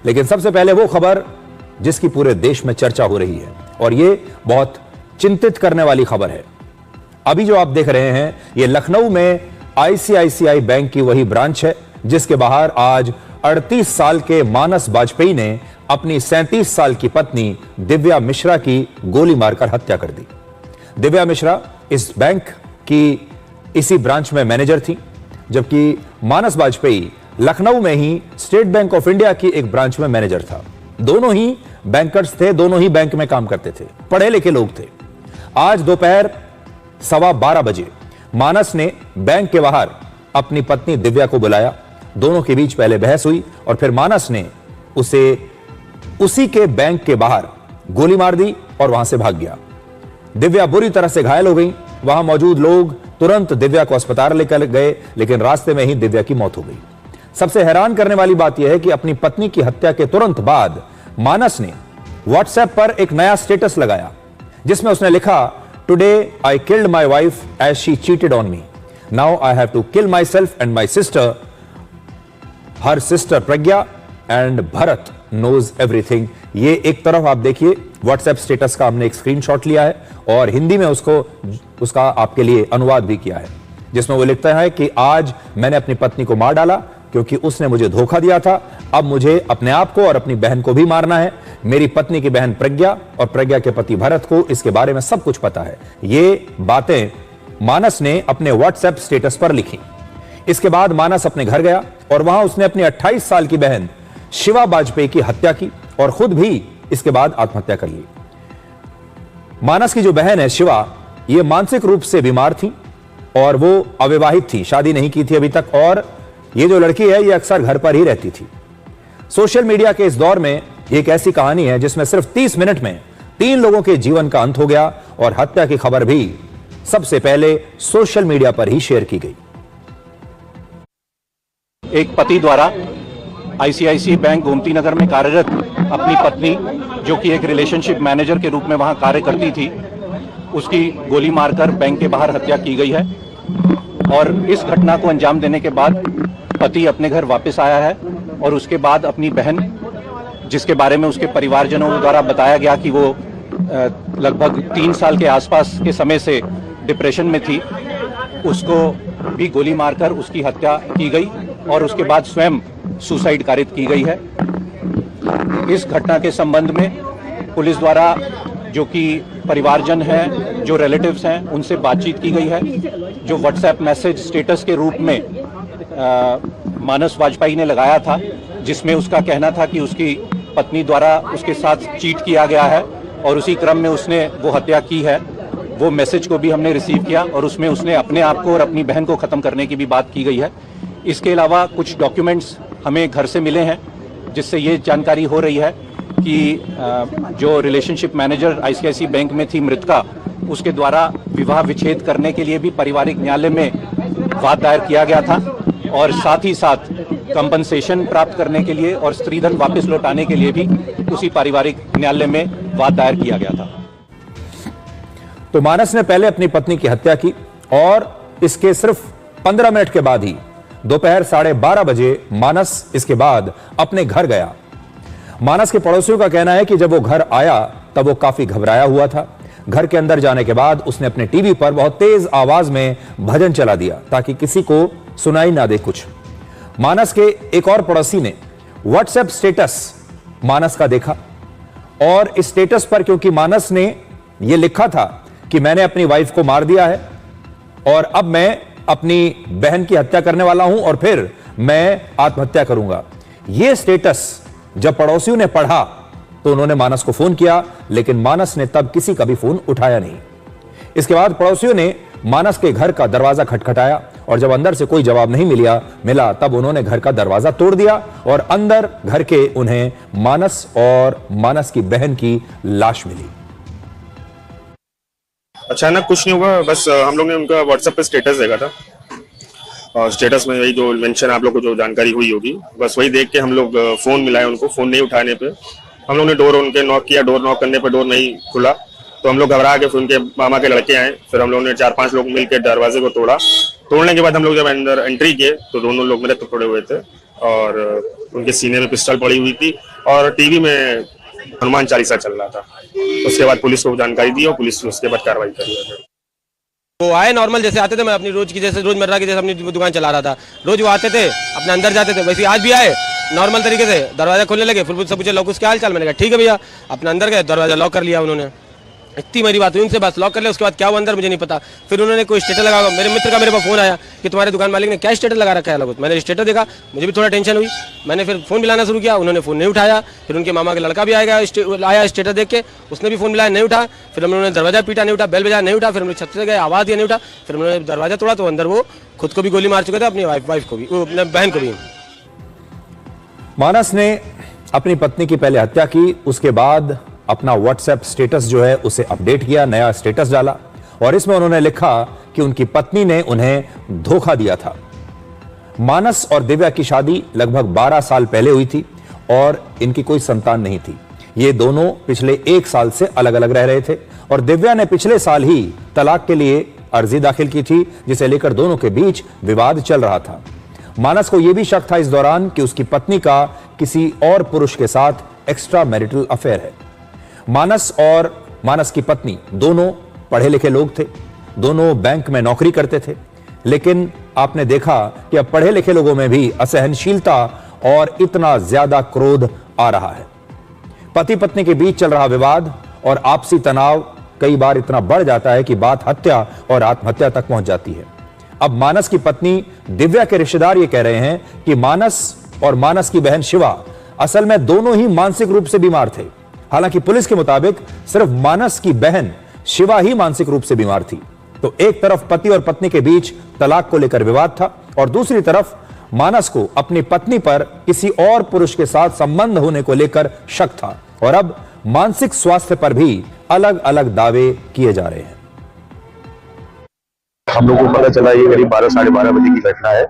लेकिन सबसे पहले वो खबर जिसकी पूरे देश में चर्चा हो रही है, और ये बहुत चिंतित करने वाली खबर है। अभी जो आप देख रहे हैं, ये लखनऊ में आईसीआईसीआई बैंक की वही ब्रांच है जिसके बाहर आज 38 साल के मानस वाजपेयी ने अपनी 37 साल की पत्नी दिव्या मिश्रा की गोली मारकर हत्या कर दी। दिव्या मिश्रा इस बैंक की इसी ब्रांच में मैनेजर थी, जबकि मानस वाजपेयी लखनऊ में ही स्टेट बैंक ऑफ इंडिया की एक ब्रांच में मैनेजर था। दोनों ही बैंकर्स थे, दोनों ही बैंक में काम करते थे, पढ़े लिखे लोग थे। आज दोपहर 12:15 बजे मानस ने बैंक के बाहर अपनी पत्नी दिव्या को बुलाया। दोनों के बीच पहले बहस हुई और फिर मानस ने उसे उसी के बैंक के बाहर गोली मार दी और वहां से भाग गया। दिव्या बुरी तरह से घायल हो गई। वहां मौजूद लोग तुरंत दिव्या को अस्पताल लेकर गए, लेकिन रास्ते में ही दिव्या की मौत हो गई। सबसे हैरान करने वाली बात यह है कि अपनी पत्नी की हत्या के तुरंत बाद मानस ने व्हाट्सएप पर एक नया स्टेटस लगाया जिसमें उसने लिखा, today I killed my wife as she cheated on me, now I have to kill myself and my sister, her sister Pragya and Bharat knows everything. ये एक तरफ आप देखिए व्हाट्सएप स्टेटस का हमने एक स्क्रीनशॉट लिया है और हिंदी में उसका आपके लिए अनुवाद भी किया है, जिसमें वो लिखता है कि आज मैंने अपनी पत्नी को मार डाला क्योंकि उसने मुझे धोखा दिया था। अब मुझे अपने आप को और अपनी बहन को भी मारना है। मेरी पत्नी की बहन प्रज्ञा और प्रज्ञा के पति भरत को इसके बारे में सब कुछ पता है। ये बातें मानस ने अपने व्हाट्सएप स्टेटस पर लिखी। इसके बाद मानस अपने घर गया और वहां उसने अपनी 28 साल की बहन शिवा वाजपेयी की हत्या की और खुद भी इसके बाद आत्महत्या कर ली। मानस की जो बहन है शिवा, ये मानसिक रूप से बीमार थी और वो अविवाहित थी, शादी नहीं की थी अभी तक, और ये जो लड़की है ये अक्सर घर पर ही रहती थी। सोशल मीडिया के इस दौर में एक ऐसी कहानी है जिसमें सिर्फ 30 मिनट में 3 लोगों के जीवन का अंत हो गया और हत्या की खबर भी सबसे पहले सोशल मीडिया पर ही शेयर की गई। एक पति द्वारा आईसीआईसीआई बैंक गोमती नगर में कार्यरत अपनी पत्नी, जो कि एक रिलेशनशिप मैनेजर के रूप में वहां कार्य करती थी, उसकी गोली मारकर बैंक के बाहर हत्या की गई है। और इस घटना को अंजाम देने के बाद पति अपने घर वापस आया है और उसके बाद अपनी बहन, जिसके बारे में उसके परिवारजनों द्वारा बताया गया कि वो लगभग 3 साल के आसपास के समय से डिप्रेशन में थी, उसको भी गोली मारकर उसकी हत्या की गई और उसके बाद स्वयं सुसाइड कारित की गई है। इस घटना के संबंध में पुलिस द्वारा जो कि परिवारजन हैं, जो रिलेटिव्स हैं, उनसे बातचीत की गई है। जो व्हाट्सएप मैसेज स्टेटस के रूप में मानस वाजपेयी ने लगाया था, जिसमें उसका कहना था कि उसकी पत्नी द्वारा उसके साथ चीट किया गया है और उसी क्रम में उसने वो हत्या की है, वो मैसेज को भी हमने रिसीव किया और उसमें उसने अपने आप को और अपनी बहन को ख़त्म करने की भी बात की गई है। इसके अलावा कुछ डॉक्यूमेंट्स हमें घर से मिले हैं जिससे ये जानकारी हो रही है कि जो रिलेशनशिप मैनेजर आईसीआईसीआई बैंक में थी मृतका, उसके द्वारा विवाह विच्छेद करने के लिए भी पारिवारिक न्यायालय में वाद दायर किया गया था और साथ ही साथ कंपनसेशन प्राप्त करने के लिए और स्त्रीधन वापस लौटाने के लिए भी उसी पारिवारिक न्यायालय में वाद दायर किया गया था। तो मानस ने पहले अपनी पत्नी की हत्या की और इसके सिर्फ 15 मिनट के बाद ही दोपहर 12:30 बजे मानस इसके बाद अपने घर गया। मानस के पड़ोसियों का कहना है कि जब वो घर आया तब वो काफी घबराया हुआ था। घर के अंदर जाने के बाद उसने अपने टीवी पर बहुत तेज आवाज में भजन चला दिया ताकि किसी को सुनाई ना दे कुछ। मानस के एक और पड़ोसी ने व्हाट्सएप स्टेटस मानस का देखा और इस स्टेटस पर क्योंकि मानस ने यह लिखा था कि मैंने अपनी वाइफ को मार दिया है और अब मैं अपनी बहन की हत्या करने वाला हूं और फिर मैं आत्महत्या करूंगा, यह स्टेटस जब पड़ोसियों ने पढ़ा तो उन्होंने मानस को फोन किया, लेकिन मानस ने तब किसी का भी फोन उठाया नहीं। इसके बाद पड़ोसियों ने मानस के घर का दरवाजा खटखटाया और जब अंदर से कोई जवाब नहीं मिला तब उन्होंने घर का दरवाजा तोड़ दिया और अंदर घर के उन्हें मानस और मानस की बहन की लाश मिली। अचानक कुछ नहीं हुआ, बस हम लोग ने उनका व्हाट्सएप पे स्टेटस देखा था और स्टेटस में वही जो मेंशन आप लोग को जो जानकारी हुई होगी, बस वही देख के हम लोग फोन मिलाए उनको। फोन नहीं उठाने पे हम लोग ने डोर उनके नॉक किया, डोर नॉक करने पे डोर नहीं खुला तो हम लोग घबरा के फिर उनके मामा के लड़के आए, फिर हम लोग ने 4-5 लोग मिलकर दरवाजे को तोड़ा। तोड़ने के बाद हम लोग जब अंदर एंट्री किए तो दोनों लोग मेरे तो पड़े हुए थे और उनके सीने में पिस्टल पड़ी हुई थी और टीवी में हनुमान चालीसा चल रहा था। उसके बाद पुलिस को जानकारी दी और पुलिस उसके बाद कार्रवाई कर रही है। वो आए नॉर्मल जैसे आते थे, मैं अपनी रोज की जैसे रोजमर्रा की जैसे अपनी दुकान चला रहा था, रोज वो आते थे अपने अंदर जाते थे, वैसे आज भी आए नॉर्मल तरीके से, दरवाजा खोलने लगे, फिर मुझसे पूछे लॉक क्या हाल चाल, मैंने कहा ठीक है भैया, अपने अंदर गए, दरवाजा लॉक कर लिया उन्होंने। इतनी मेरी बात हुई उनसे, बस लॉक कर लिया। उसके बाद क्या हुआ अंदर मुझे नहीं पता। फिर उन्होंने कोई स्टेटस लगा, मेरे मित्र का मेरे पास फोन आया कि तुम्हारे दुकान मालिक ने क्या स्टेटस लगा रखा है लगभग। मैंने स्टेटस देखा, मुझे भी थोड़ा टेंशन हुई, मैंने फिर फोन मिलाना शुरू किया, उन्होंने फोन नहीं उठाया। फिर उनके मामा का लड़का भी आया स्टेटस देख के, उसने भी फोन मिलाया, नहीं उठा। फिर उन्होंने दरवाजा पीटा, नहीं उठा, बेल बजाया, नहीं उठा। फिर हम लोग छत से गए, आवाज़ दिया, नहीं उठा। फिर उन्होंने दरवाजा तोड़ा तो अंदर वो खुद को भी गोली मार चुके थे, अपनी वाइफ को भी, अपने बहन को भी। मानस ने अपनी पत्नी की पहले हत्या की, उसके बाद अपना व्हाट्सएप स्टेटस जो है उसे अपडेट किया, नया स्टेटस डाला और इसमें उन्होंने लिखा कि उनकी पत्नी ने उन्हें धोखा दिया था। मानस और दिव्या की शादी लगभग 12 साल पहले हुई थी और इनकी कोई संतान नहीं थी। ये दोनों पिछले 1 साल से अलग अलग रह रहे थे और दिव्या ने पिछले साल ही तलाक के लिए अर्जी दाखिल की थी, जिसे लेकर दोनों के बीच विवाद चल रहा था। मानस को यह भी शक था इस दौरान कि उसकी पत्नी का किसी और पुरुष के साथ एक्स्ट्रा मैरिटल अफेयर है। मानस और मानस की पत्नी दोनों पढ़े लिखे लोग थे, दोनों बैंक में नौकरी करते थे, लेकिन आपने देखा कि अब पढ़े लिखे लोगों में भी असहनशीलता और इतना ज्यादा क्रोध आ रहा है। पति पत्नी के बीच चल रहा विवाद और आपसी तनाव कई बार इतना बढ़ जाता है कि बात हत्या और आत्महत्या तक पहुंच जाती है। अब मानस की पत्नी दिव्या के रिश्तेदार ये कह रहे हैं कि मानस और मानस की बहन शिवा असल में दोनों ही मानसिक रूप से बीमार थे। हालांकि पुलिस के मुताबिक सिर्फ मानस की बहन शिवा ही मानसिक रूप से बीमार थी। तो एक तरफ पति और पत्नी के बीच तलाक को लेकर विवाद था और दूसरी तरफ मानस को अपनी पत्नी पर किसी और पुरुष के साथ संबंध होने को लेकर शक था और अब मानसिक स्वास्थ्य पर भी अलग अलग दावे किए जा रहे हैं। हम लोगों को पता चला ये करीब 12 साढ़े 12 बजे की घटना है।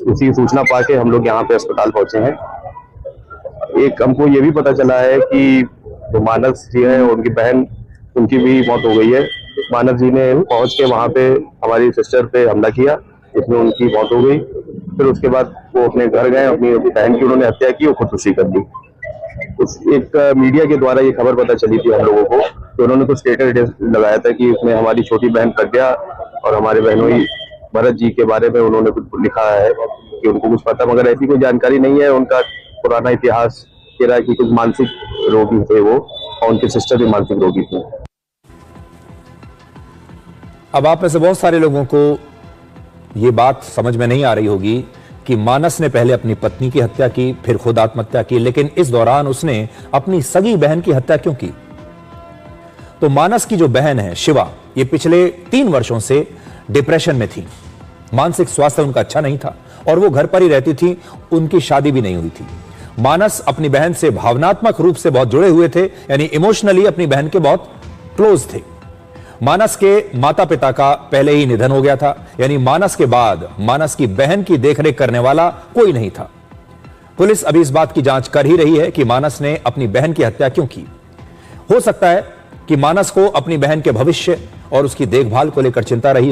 उसी सूचना पाके हम लोग यहाँ पे अस्पताल पहुंचे हैं। एक हमको ये भी पता चला है कि जो मानस जी है उनकी बहन, उनकी भी मौत हो गई है। मानस जी ने पहुंच के वहाँ पे हमारी सिस्टर पे हमला किया, इसमें उनकी मौत हो गई। फिर उसके बाद वो अपने घर गए, अपनी बहन की उन्होंने हत्या की और खुदकुशी कर दी। एक मीडिया के द्वारा ये खबर पता चली थी हम लोगों को, तो उन्होंने तो स्टेटस लगाया था कि उसमें हमारी छोटी बहन प्रज्ञा और हमारे बहनोई भरत जी के बारे में उन्होंने कुछ लिखा है कि उनको कुछ पता, मगर ऐसी कोई जानकारी नहीं है। उनका पुराना इतिहास कह रहा है कि कुछ मानसिक रोगी थे वो और उनके सिस्टर भी मानसिक रोगी थे। अब आप में से बहुत सारे लोगों को यह बात समझ में नहीं आ रही होगी कि मानस ने पहले अपनी पत्नी की हत्या की, फिर खुद आत्महत्या की, लेकिन इस दौरान उसने अपनी सगी बहन की हत्या क्यों की? तो मानस की जो बहन है शिवा, ये पिछले 3 वर्षों से डिप्रेशन में थी, मानसिक स्वास्थ्य उनका अच्छा नहीं था और वो घर पर ही रहती थी, उनकी शादी भी नहीं हुई थी। मानस अपनी बहन से भावनात्मक रूप से बहुत जुड़े हुए थे, यानी इमोशनली अपनी बहन के बहुत क्लोज थे। मानस के माता पिता का पहले ही निधन हो गया था, यानी मानस के बाद मानस की बहन की देखरेख करने वाला कोई नहीं था। पुलिस अभी इस बात की जांच कर ही रही है कि मानस ने अपनी बहन की हत्या क्यों की। हो सकता है कि मानस को अपनी बहन के भविष्य और उसकी देखभाल को लेकर चिंता रही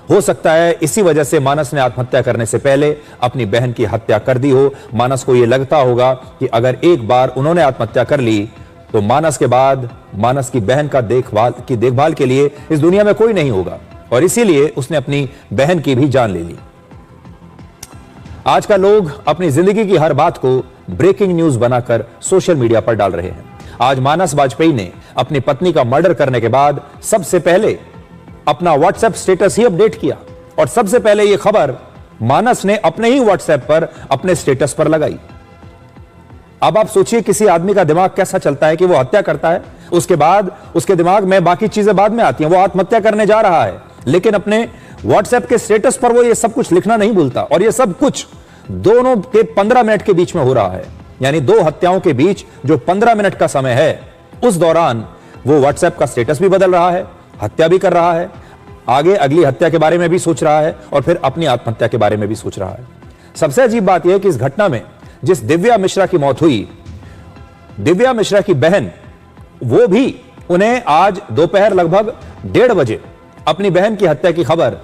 हो सकता है इसी वजह से मानस ने आत्महत्या करने से पहले अपनी बहन की हत्या कर दी हो। मानस को यह लगता होगा कि अगर एक बार उन्होंने आत्महत्या कर ली तो मानस के बाद मानस की बहन का देखभाल के लिए इस दुनिया में कोई नहीं होगा और इसीलिए उसने अपनी बहन की भी जान ले ली। आज का लोग अपनी जिंदगी की हर बात को ब्रेकिंग न्यूज बनाकर सोशल मीडिया पर डाल रहे हैं। आज मानस वाजपेयी ने अपनी पत्नी का मर्डर करने के बाद सबसे पहले अपना व्हाट्सएप स्टेटस ही अपडेट किया और सबसे पहले यह खबर मानस ने अपने ही व्हाट्सएप पर अपने स्टेटस पर लगाई। अब आप सोचिए किसी आदमी का दिमाग कैसा चलता है कि वो हत्या करता है, उसके बाद उसके दिमाग में बाकी चीजें बाद में आती हैं, वो आत्महत्या करने जा रहा है, लेकिन अपने व्हाट्सएप के स्टेटस पर वो ये सब कुछ लिखना नहीं भूलता और ये सब कुछ दोनों के 15 मिनट के बीच में हो रहा है, यानी 2 हत्याओं के बीच जो 15 मिनट का समय है, उस दौरान वो व्हाट्सएप का स्टेटस भी बदल रहा है, हत्या भी कर रहा है, आगे अगली हत्या के बारे में भी सोच रहा है और फिर अपनी आत्महत्या के बारे में भी सोच रहा है। सबसे अजीब बात यह है कि इस घटना में जिस दिव्या मिश्रा की मौत हुई, दिव्या मिश्रा की बहन, वो भी उन्हें आज दोपहर लगभग 1:30 बजे अपनी बहन की हत्या की खबर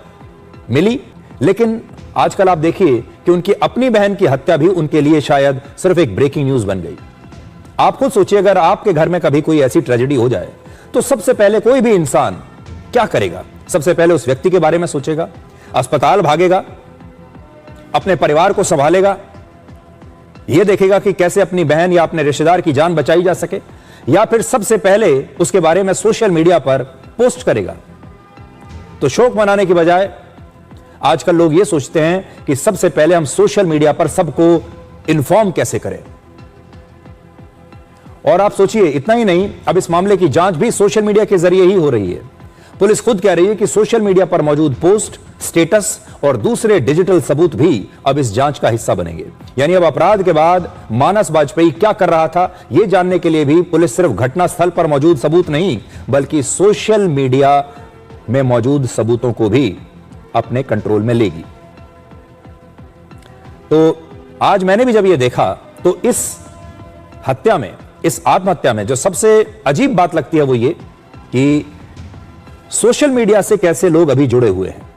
मिली, लेकिन आजकल आप देखिए कि उनकी अपनी बहन की हत्या भी उनके लिए शायद सिर्फ एक ब्रेकिंग न्यूज बन गई। आप खुद सोचिए, अगर आपके घर में कभी कोई ऐसी ट्रेजेडी हो जाए तो सबसे पहले कोई भी इंसान क्या करेगा? सबसे पहले उस व्यक्ति के बारे में सोचेगा, अस्पताल भागेगा, अपने परिवार को संभालेगा, यह देखेगा कि कैसे अपनी बहन या अपने रिश्तेदार की जान बचाई जा सके, या फिर सबसे पहले उसके बारे में सोशल मीडिया पर पोस्ट करेगा। तो शोक मनाने की बजाय आजकल लोग यह सोचते हैं कि सबसे पहले हम सोशल मीडिया पर सबको इन्फॉर्म कैसे करें। और आप सोचिए, इतना ही नहीं, अब इस मामले की जांच भी सोशल मीडिया के जरिए ही हो रही है। पुलिस खुद कह रही है कि सोशल मीडिया पर मौजूद पोस्ट, स्टेटस और दूसरे डिजिटल सबूत भी अब इस जांच का हिस्सा बनेंगे। यानी अब अपराध के बाद मानस वाजपेयी क्या कर रहा था, यह जानने के लिए भी पुलिस सिर्फ घटनास्थल पर मौजूद सबूत नहीं, बल्कि सोशल मीडिया में मौजूद सबूतों को भी अपने कंट्रोल में लेगी। तो आज मैंने भी जब यह देखा तो इस हत्या में, इस आत्महत्या में जो सबसे अजीब बात लगती है वो ये कि सोशल मीडिया से कैसे लोग अभी जुड़े हुए हैं।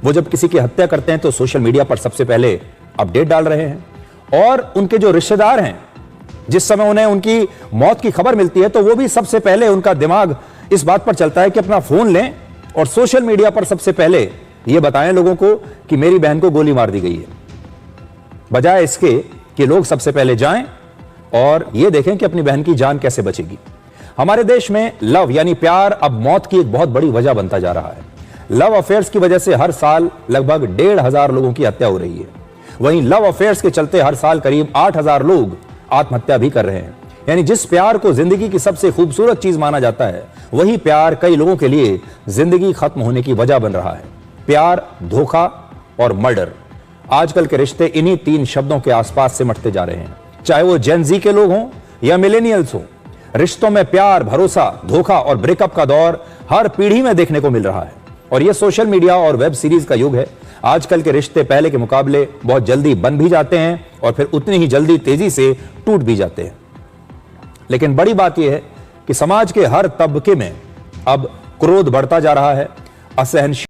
वो जब किसी की हत्या करते हैं तो सोशल मीडिया पर सबसे पहले अपडेट डाल रहे हैं, और उनके जो रिश्तेदार हैं, जिस समय उन्हें उनकी मौत की खबर मिलती है तो वो भी सबसे पहले उनका दिमाग इस बात पर चलता है कि अपना फोन लें और सोशल मीडिया पर सबसे पहले ये बताएं लोगों को कि मेरी बहन को गोली मार दी गई है, बजाय इसके कि लोग सबसे पहले जाएं और यह देखें कि अपनी बहन की जान कैसे बचेगी। हमारे देश में लव यानी प्यार अब मौत की एक बहुत बड़ी वजह बनता जा रहा है। लव अफेयर्स की वजह से हर साल लगभग 1,500 लोगों की हत्या हो रही है। वहीं लव अफेयर्स के चलते हर साल करीब 8,000 लोग आत्महत्या भी कर रहे हैं। यानी जिस प्यार को जिंदगी की सबसे खूबसूरत चीज माना जाता है, वही प्यार कई लोगों के लिए जिंदगी खत्म होने की वजह बन रहा है। प्यार, धोखा और मर्डर, आजकल के रिश्ते इन्हीं 3 शब्दों के आसपास सिमटते जा रहे हैं। चाहे वो जेन जी के लोग हों या मिलेनियल्स हों, रिश्तों में प्यार, भरोसा, धोखा और ब्रेकअप का दौर हर पीढ़ी में देखने को मिल रहा है। और यह सोशल मीडिया और वेब सीरीज का युग है। आजकल के रिश्ते पहले के मुकाबले बहुत जल्दी बन भी जाते हैं और फिर उतनी ही जल्दी तेजी से टूट भी जाते हैं। लेकिन बड़ी बात यह है कि समाज के हर तबके में अब क्रोध बढ़ता जा रहा है, असहनशील